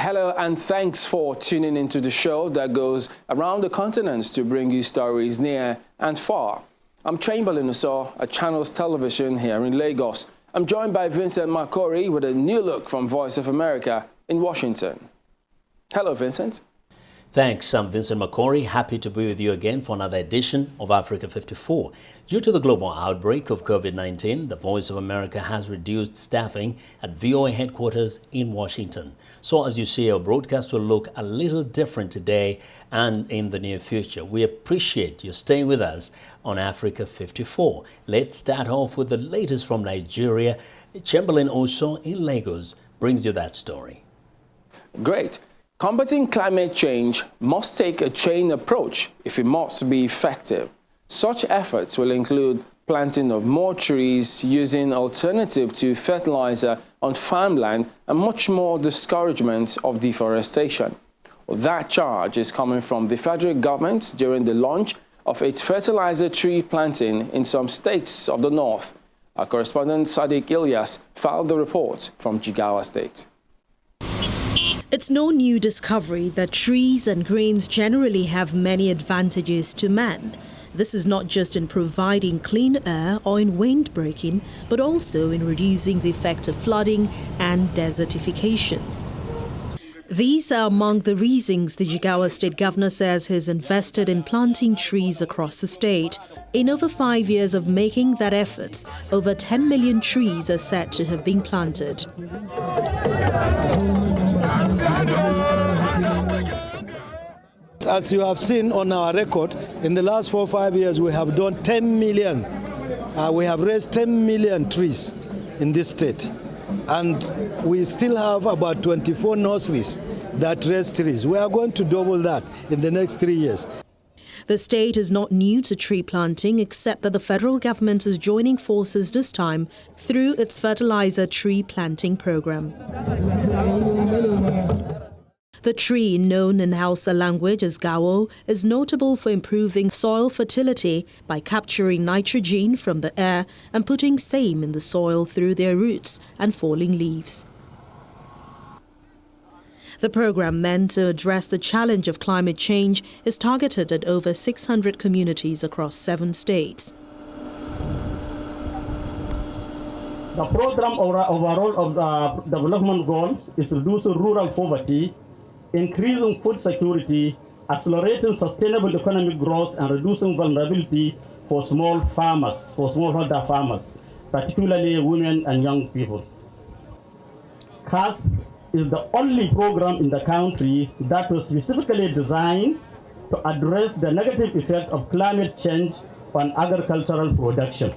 Hello and thanks for tuning into the show that goes around the continent to bring you stories near and far. I'm Chamberlain Uso at Channels Television here in Lagos. I'm joined by Vincent Makori with a new look from Voice of America in Washington. Hello, Vincent. Thanks, I'm Vincent Makori, happy to be with you again for another edition of Africa 54. Due to the global outbreak of COVID-19, the Voice of America has reduced staffing at VOA headquarters in Washington. So as you see, our broadcast will look a little different today and in the near future. We appreciate you staying with us on Africa 54. Let's start off with the latest from Nigeria. Chamberlain Uso in Lagos brings you that story. Great. Combating climate change must take a chain approach if it must be effective. Such efforts will include planting of more trees, using alternative to fertilizer on farmland, and much more discouragement of deforestation. That charge is coming from the federal government during the launch of its fertilizer tree planting in some states of the north. Our correspondent Sadiq Ilyas filed the report from Jigawa State. It's no new discovery that trees and greens generally have many advantages to man. This is not just in providing clean air or in windbreaking, but also in reducing the effect of flooding and desertification. These are among the reasons the Jigawa State Governor says he's invested in planting trees across the state. In over 5 years of making that effort, over 10 million trees are said to have been planted. As you have seen on our record, in the last 4 or 5 years, we have done 10 million. We have raised 10 million trees in this state. And we still have about 24 nurseries that raise trees. We are going to double that in the next 3 years. The state is not new to tree planting, except that the federal government is joining forces this time through its fertilizer tree planting program. The tree, known in Hausa language as gawo, is notable for improving soil fertility by capturing nitrogen from the air and putting same in the soil through their roots and falling leaves. The program, meant to address the challenge of climate change, is targeted at over 600 communities across 7 states. The program overall of the development goal is reducing rural poverty, increasing food security, accelerating sustainable economic growth, and reducing vulnerability for smallholder farmers, particularly women and young people. CASP is the only program in the country that was specifically designed to address the negative effect of climate change on agricultural production.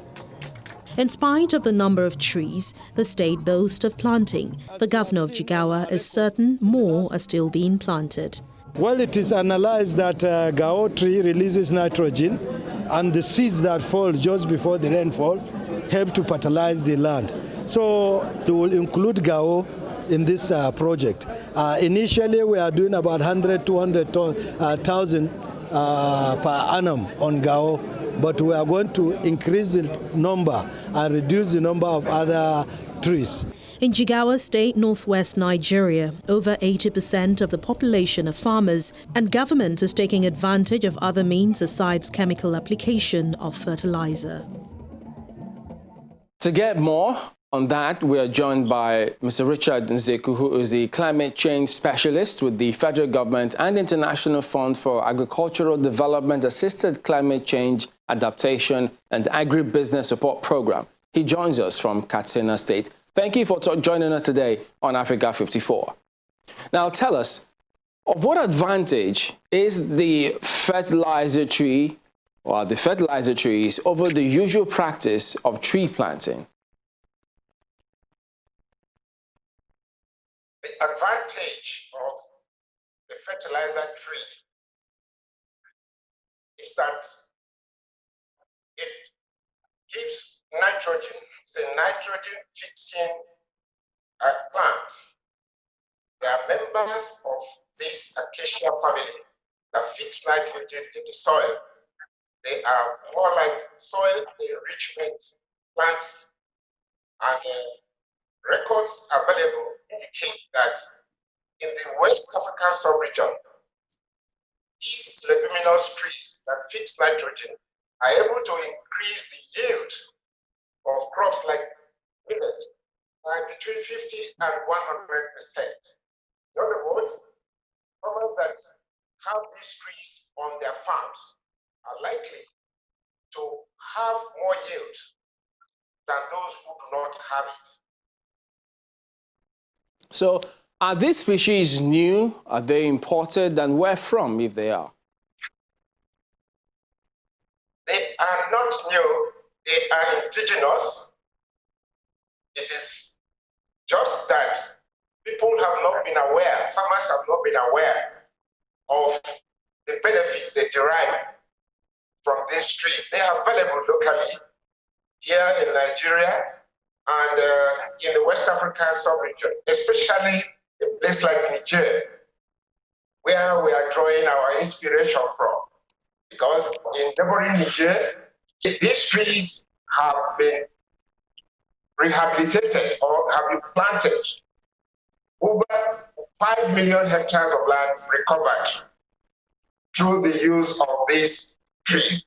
In spite of the number of trees the state boasts of planting, the governor of Jigawa is certain more are still being planted. Well, it is analyzed that gao tree releases nitrogen, and the seeds that fall just before the rainfall help to fertilize the land. So we will include gao in this project. Initially, we are doing about 200,000 per annum on gao. But we are going to increase the number and reduce the number of other trees. In Jigawa State, northwest Nigeria, over 80% of the population are farmers, and government is taking advantage of other means besides chemical application of fertilizer. To get more on that, we are joined by Mr. Richard Nzeku, who is the climate change specialist with the federal government and International Fund for Agricultural Development Assisted Climate Change Adaptation and Agribusiness Support Program. He joins us from Katsina State. Thank you for joining us today on Africa 54. Now tell us, of what advantage is the fertilizer tree or the fertilizer trees over the usual practice of tree planting? The advantage of the fertilizer tree is that it gives nitrogen. It's a nitrogen-fixing plant. They are members of this acacia family that fix nitrogen in the soil. They are more like soil enrichment plants, and records available indicate that in the West African sub-region, these leguminous trees that fix nitrogen are able to increase the yield of crops like millets by between 50 and 100%. In other words, farmers that have these trees on their farms are likely to have more yield than those who do not have it. So are these species new? Are they imported? And where from, if they are? They are not new. They are indigenous. It is just that people have not been aware, farmers have not been aware of the benefits they derive from these trees. They are available locally here in Nigeria and in the West African sub-region, especially a place like Niger, where we are drawing our inspiration from. Because in neighboring Niger, these trees have been rehabilitated or have been planted. Over 5 million hectares of land recovered through the use of this tree.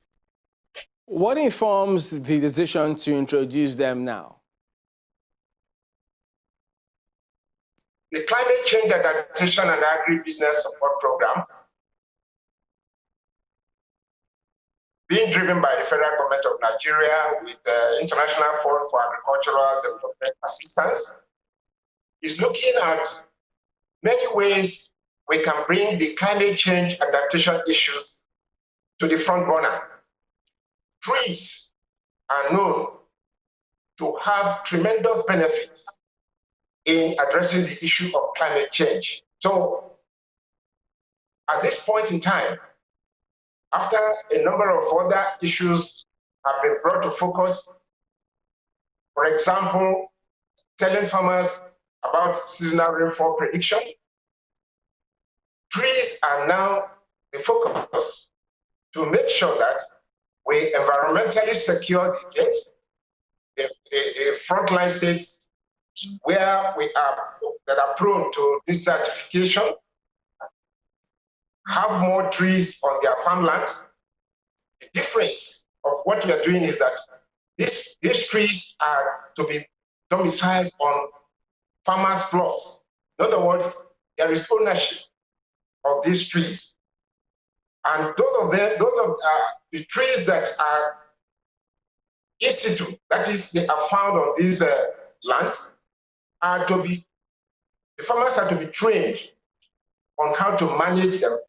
What informs the decision to introduce them now? The Climate Change Adaptation and Agribusiness Support Program, being driven by the federal government of Nigeria with the International Fund for Agricultural Development Assistance, is looking at many ways we can bring the climate change adaptation issues to the front burner. Trees are known to have tremendous benefits in addressing the issue of climate change. So at this point in time, after a number of other issues have been brought to focus, for example, telling farmers about seasonal rainfall prediction, trees are now the focus to make sure that we environmentally secure the place, the frontline states where we are that are prone to desertification, have more trees on their farmlands. The difference of what we are doing is that these trees are to be domiciled on farmers' plots. In other words, there is ownership of these trees. And those of the trees that are in situ, that is, they are found on these lands, the farmers are to be trained on how to manage them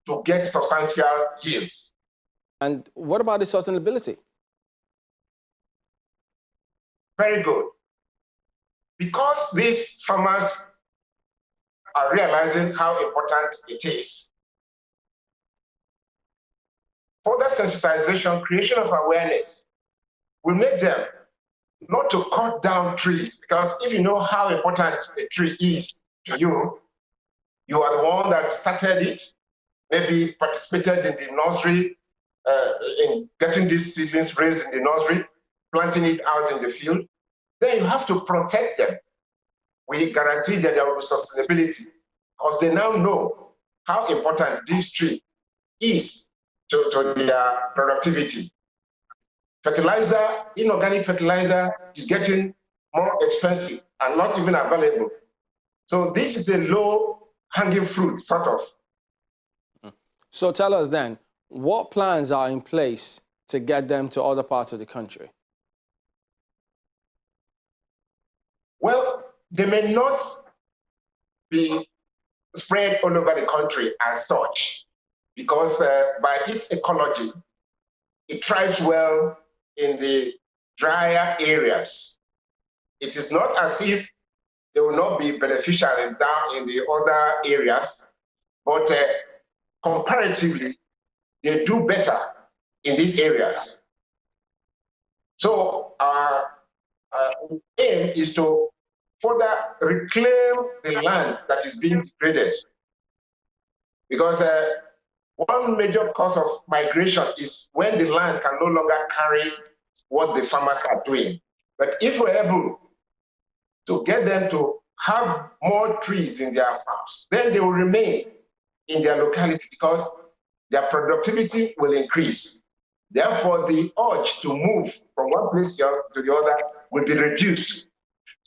to get substantial yields. And what about the sustainability? Very good. Because these farmers are realizing how important it is, further sensitization, creation of awareness will make them not to cut down trees, because if you know how important a tree is to you, you are the one that started it, maybe participated in the nursery, in getting these seedlings raised in the nursery, planting it out in the field, then you have to protect them. We guarantee that there will be sustainability, because they now know how important this tree is to their productivity. Fertilizer, inorganic fertilizer, is getting more expensive and not even available. So this is a low-hanging fruit, sort of. So tell us then, what plans are in place to get them to other parts of the country? Well, they may not be spread all over the country as such, because by its ecology, it thrives well in the drier areas. It is not as if they will not be beneficial down in the other areas, but comparatively, they do better in these areas. So our aim is to further reclaim the land that is being degraded. Because one major cause of migration is when the land can no longer carry what the farmers are doing. But if we're able to get them to have more trees in their farms, then they will remain in their locality because their productivity will increase. Therefore, the urge to move from one place to the other will be reduced.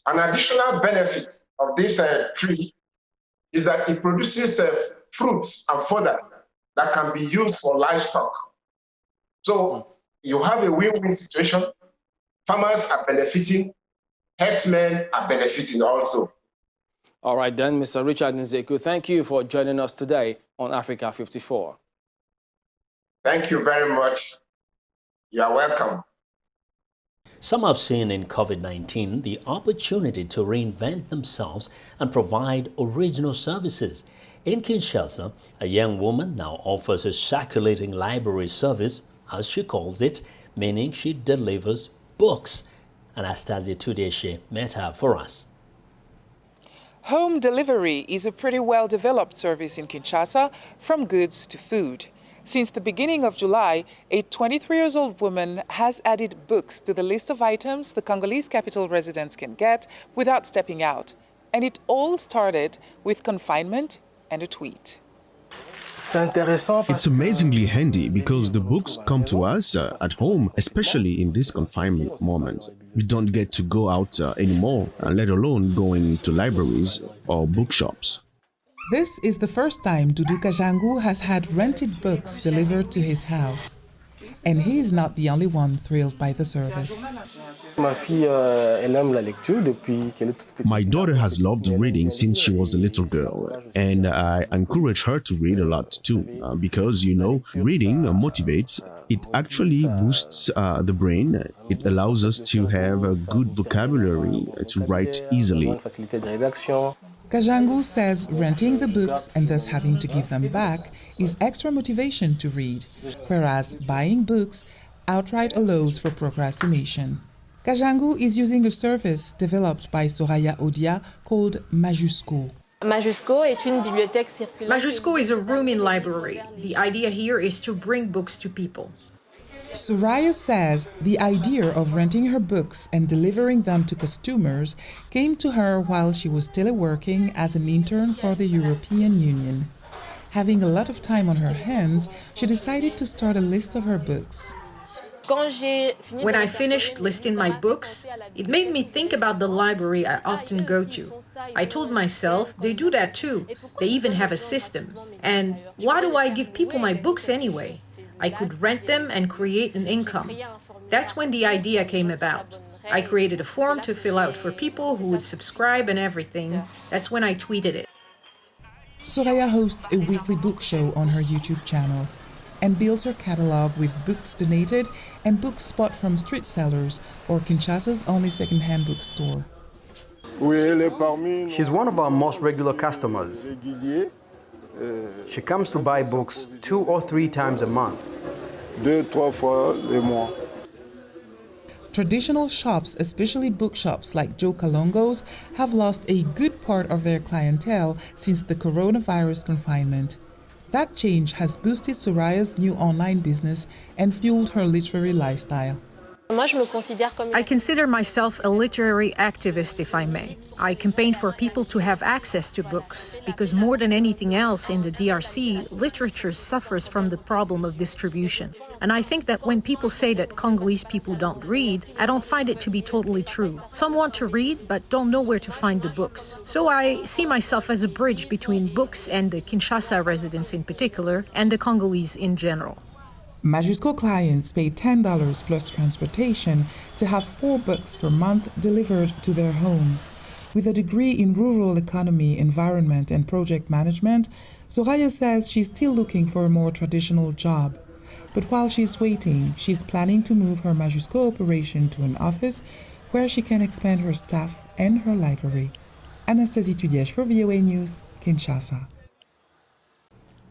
An additional benefit of this tree is that it produces fruits and fodder that can be used for livestock. So you have a win-win situation. Farmers are benefiting, herdsmen are benefiting also. All right then, Mr. Richard Nzeku, thank you for joining us today on Africa 54. Thank you very much. You are welcome. Some have seen in COVID-19 the opportunity to reinvent themselves and provide original services. In Kinshasa, a young woman now offers a circulating library service, as she calls it, meaning she delivers books. Anastasia Tudeshe met her for us. Home delivery is a pretty well-developed service in Kinshasa, from goods to food. Since the beginning of July, a 23-year-old woman has added books to the list of items the Congolese capital residents can get without stepping out. And it all started with confinement and a tweet. It's amazingly handy because the books come to us at home, especially in this confinement moment. We don't get to go out anymore, let alone going to libraries or bookshops. This is the first time Dudu Kajangu has had rented books delivered to his house. And he is not the only one thrilled by the service. My daughter has loved reading since she was a little girl, and I encourage her to read a lot too, because, you know, reading motivates. It actually boosts the brain. It allows us to have a good vocabulary to write easily. Kajangu says renting the books and thus having to give them back is extra motivation to read, whereas buying books outright allows for procrastination. Kajangu is using a service developed by Soraya Odia called Majusco. Majusco is a rooming library. The idea here is to bring books to people. Soraya says the idea of renting her books and delivering them to customers came to her while she was still working as an intern for the European Union. Having a lot of time on her hands, she decided to start a list of her books. When I finished listing my books, it made me think about the library I often go to. I told myself, they do that too. They even have a system. And why do I give people my books anyway? I could rent them and create an income. That's when the idea came about. I created a form to fill out for people who would subscribe and everything. That's when I tweeted it. Soraya hosts a weekly book show on her YouTube channel and builds her catalog with books donated and books bought from street sellers or Kinshasa's only second-hand bookstore. She's one of our most regular customers. She comes to buy books 2 or 3 times a month. Traditional shops, especially bookshops like Joe Kalongo's, have lost a good part of their clientele since the coronavirus confinement. That change has boosted Soraya's new online business and fueled her literary lifestyle. I consider myself a literary activist, if I may. I campaign for people to have access to books, because more than anything else in the DRC, literature suffers from the problem of distribution. And I think that when people say that Congolese people don't read, I don't find it to be totally true. Some want to read, but don't know where to find the books. So I see myself as a bridge between books and the Kinshasa residents in particular, and the Congolese in general. Majusco clients pay $10 plus transportation to have 4 books per month delivered to their homes. With a degree in rural economy, environment, and project management, Soraya says she's still looking for a more traditional job. But while she's waiting, she's planning to move her Majusco operation to an office where she can expand her staff and her library. Anastasia Tudeshe for VOA News, Kinshasa.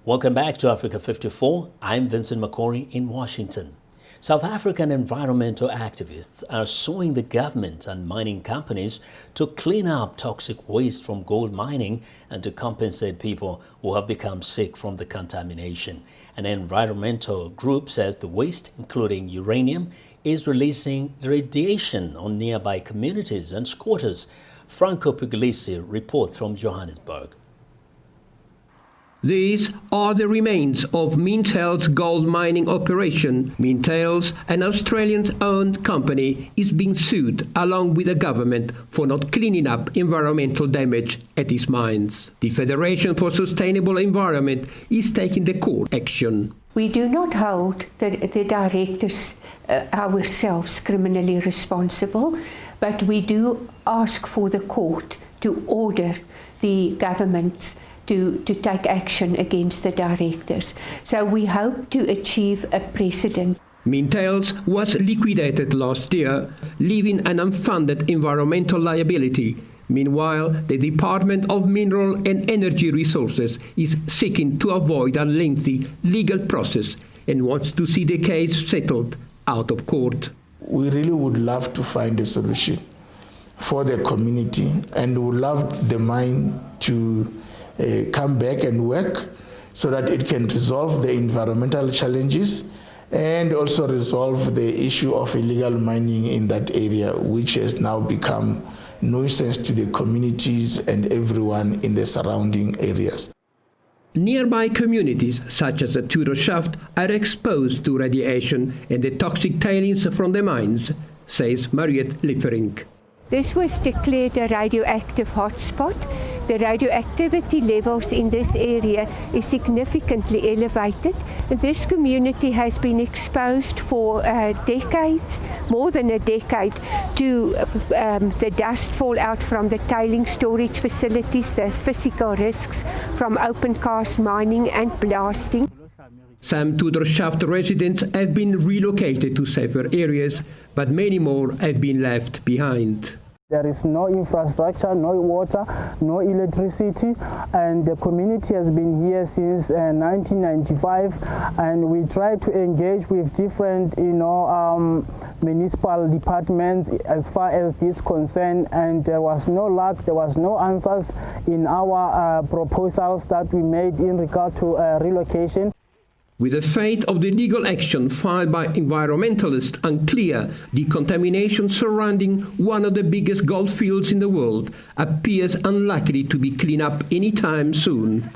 Welcome back to Africa 54. I'm Vincent McCory in Washington. South African environmental activists are suing the government and mining companies to clean up toxic waste from gold mining and to compensate people who have become sick from the contamination. An environmental group says the waste, including uranium, is releasing radiation on nearby communities and squatters. Franco Puglisi reports from Johannesburg. These are the remains of Mintails gold mining operation. Mintails, an Australian-owned company, is being sued along with the government for not cleaning up environmental damage at its mines. The Federation for Sustainable Environment is taking the court action. We do not hold the directors ourselves criminally responsible, but we do ask for the court to order the governments to take action against the directors. So we hope to achieve a precedent. Mintails was liquidated last year, leaving an unfunded environmental liability. Meanwhile, the Department of Mineral and Energy Resources is seeking to avoid a lengthy legal process and wants to see the case settled out of court. We really would love to find a solution for the community and would love the mine to come back and work so that it can resolve the environmental challenges and also resolve the issue of illegal mining in that area, which has now become nuisance to the communities and everyone in the surrounding areas. Nearby communities, such as the Tudor Shaft, are exposed to radiation and the toxic tailings from the mines, says Mariette Liefering. This was declared a radioactive hotspot. The radioactivity levels in this area is significantly elevated. This community has been exposed for decades, more than a decade, to the dust fallout from the tailing storage facilities, the physical risks from open cast mining and blasting. Some Tudor Shaft residents have been relocated to safer areas, but many more have been left behind. There is no infrastructure, no water, no electricity, and the community has been here since 1995, and we try to engage with different, municipal departments as far as this concern, and there was no luck, there was no answers in our proposals that we made in regard to relocation. With the fate of the legal action filed by environmentalists unclear, the contamination surrounding one of the biggest gold fields in the world appears unlikely to be cleaned up anytime soon.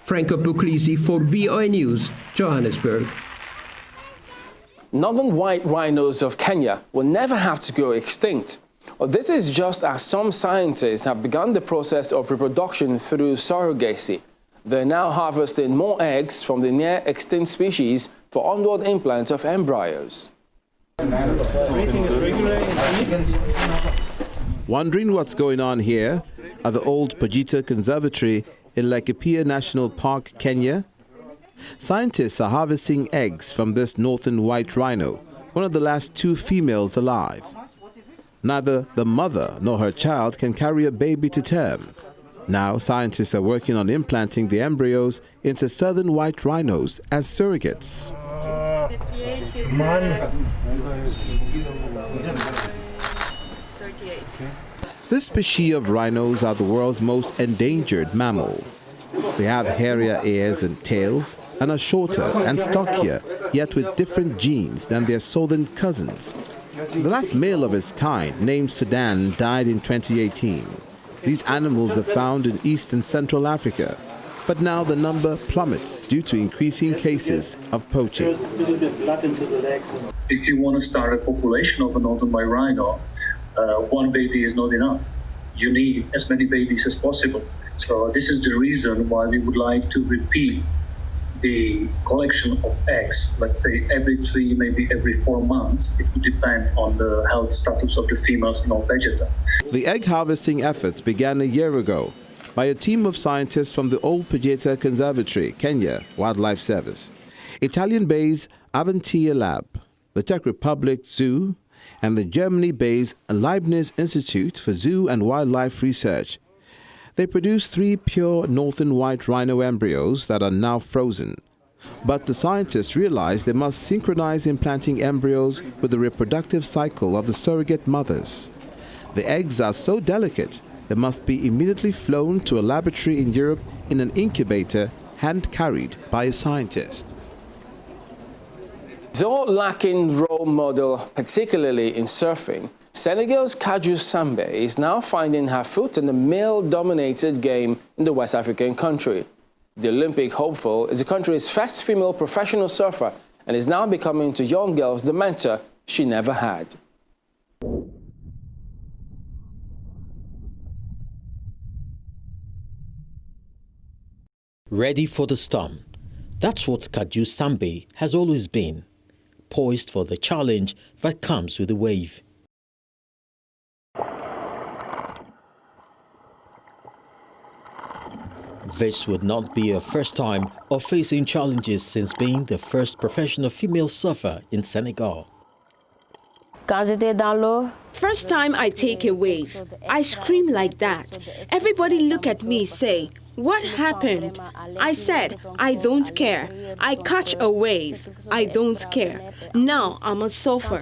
Franco Puglisi for VOA News, Johannesburg. Northern white rhinos of Kenya will never have to go extinct. Well, this is just as some scientists have begun the process of reproduction through surrogacy. They're now harvesting more eggs from the near-extinct species for onward implants of embryos. Wondering what's going on here at the old Pajita Conservatory in Laikipia National Park, Kenya? Scientists are harvesting eggs from this northern white rhino, one of the last two females alive. Neither the mother nor her child can carry a baby to term. Now, scientists are working on implanting the embryos into southern white rhinos as surrogates. This species of rhinos are the world's most endangered mammal. They have hairier ears and tails and are shorter and stockier, yet with different genes than their southern cousins. The last male of his kind, named Sudan, died in 2018. These animals are found in East and Central Africa, but now the number plummets due to increasing cases of poaching. If you want to start a population of a northern white rhino, one baby is not enough. You need as many babies as possible. So this is the reason why we would like to repeat the collection of eggs, let's say every 3, maybe every 4 months. It would depend on the health status of the females in our vegeta. The egg harvesting efforts began a year ago by a team of scientists from the Old Pajita Conservatory, Kenya Wildlife Service, Italian-based Avantia Lab, the Czech Republic Zoo, and the Germany-based Leibniz Institute for Zoo and Wildlife Research. They produced 3 pure northern white rhino embryos that are now frozen. But the scientists realized they must synchronize implanting embryos with the reproductive cycle of the surrogate mothers. The eggs are so delicate, they must be immediately flown to a laboratory in Europe in an incubator hand-carried by a scientist. Though lacking role model, particularly in surfing, Senegal's Kaju Sambe is now finding her foot in the male-dominated game in the West African country. The Olympic hopeful is the country's first female professional surfer and is now becoming to young girls the mentor she never had. Ready for the storm. That's what Kaju Sambe has always been, poised for the challenge that comes with the wave. This would not be her first time of facing challenges since being the first professional female surfer in Senegal. First time I take a wave, I scream like that. Everybody look at me, say, "What happened?" I said, "I don't care. I catch a wave. I don't care. Now I'm a surfer."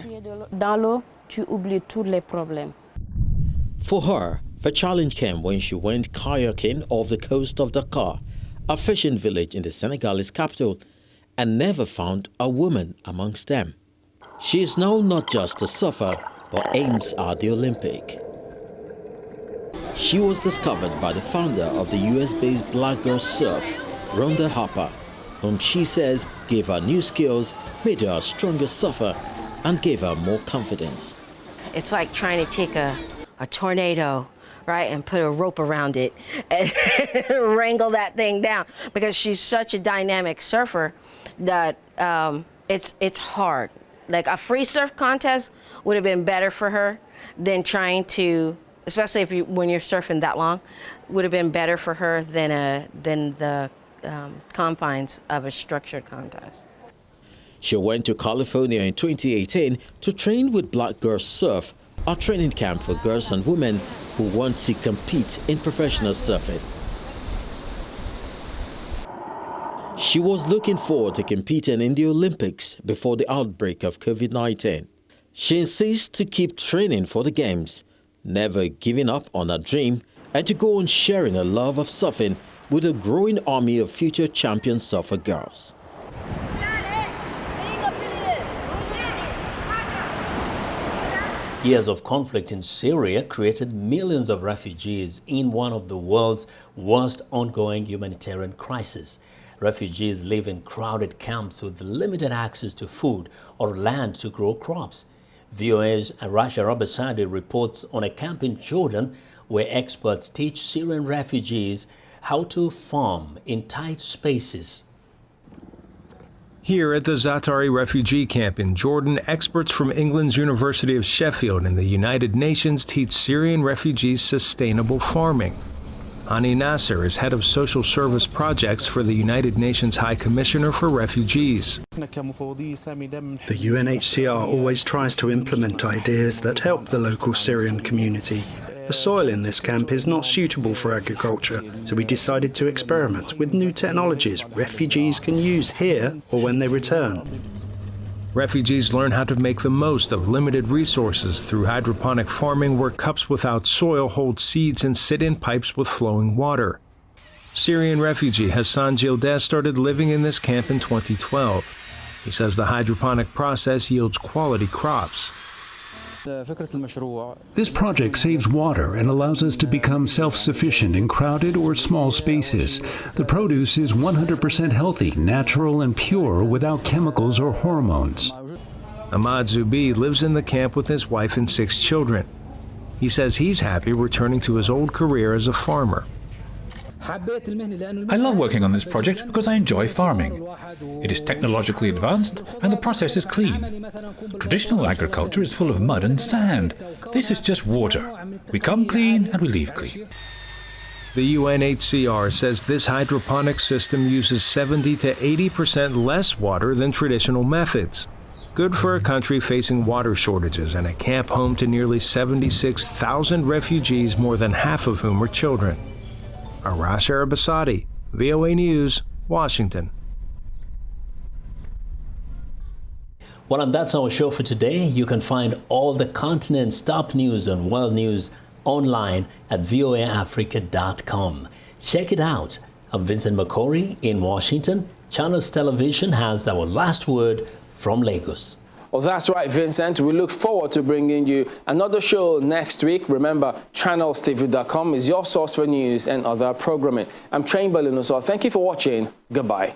For her, the challenge came when she went kayaking off the coast of Dakar, a fishing village in the Senegalese capital, and never found a woman amongst them. She is now not just a surfer, but aims at the Olympic. She was discovered by the founder of the US-based Black Girl Surf, Rhonda Harper, whom she says gave her new skills, made her a stronger surfer, and gave her more confidence. It's like trying to take a tornado, right, and put a rope around it and wrangle that thing down, because she's such a dynamic surfer that it's hard. Like a free surf contest would have been better for her than trying to, especially when you're surfing that long, would have been better for her than the confines of a structured contest. She went to California in 2018 to train with Black Girl Surf, a training camp for girls and women who want to compete in professional surfing. She was looking forward to competing in the Olympics before the outbreak of COVID-19. She insists to keep training for the Games, never giving up on her dream, and to go on sharing her love of surfing with a growing army of future champion surfer girls. Years of conflict in Syria created millions of refugees in one of the world's worst ongoing humanitarian crises. Refugees live in crowded camps with limited access to food or land to grow crops. VOA's Rasha Rabasadi reports on a camp in Jordan where experts teach Syrian refugees how to farm in tight spaces. Here at the Zatari refugee camp in Jordan, experts from England's University of Sheffield and the United Nations teach Syrian refugees sustainable farming. Hani Nasser is head of social service projects for the United Nations High Commissioner for Refugees. The UNHCR always tries to implement ideas that help the local Syrian community. The soil in this camp is not suitable for agriculture, so we decided to experiment with new technologies refugees can use here or when they return. Refugees learn how to make the most of limited resources through hydroponic farming, where cups without soil hold seeds and sit in pipes with flowing water. Syrian refugee Hassan Gildes started living in this camp in 2012. He says the hydroponic process yields quality crops. This project saves water and allows us to become self-sufficient in crowded or small spaces. The produce is 100% healthy, natural, and pure without chemicals or hormones. Ahmad Zubi lives in the camp with his wife and 6 children. He says he's happy returning to his old career as a farmer. I love working on this project because I enjoy farming. It is technologically advanced and the process is clean. Traditional agriculture is full of mud and sand. This is just water. We come clean and we leave clean. The UNHCR says this hydroponic system uses 70 to 80% less water than traditional methods. Good for a country facing water shortages and a camp home to nearly 76,000 refugees, more than half of whom are children. Arash Arabasadi, VOA News, Washington. Well, and that's our show for today. You can find all the continent's top news and world news online at voaafrica.com. Check it out. I'm Vincent McCory in Washington. Channels Television has our last word from Lagos. Well, that's right, Vincent. We look forward to bringing you another show next week. Remember, channelstv.com is your source for news and other programming. I'm Chamberlain Uso. Thank you for watching. Goodbye.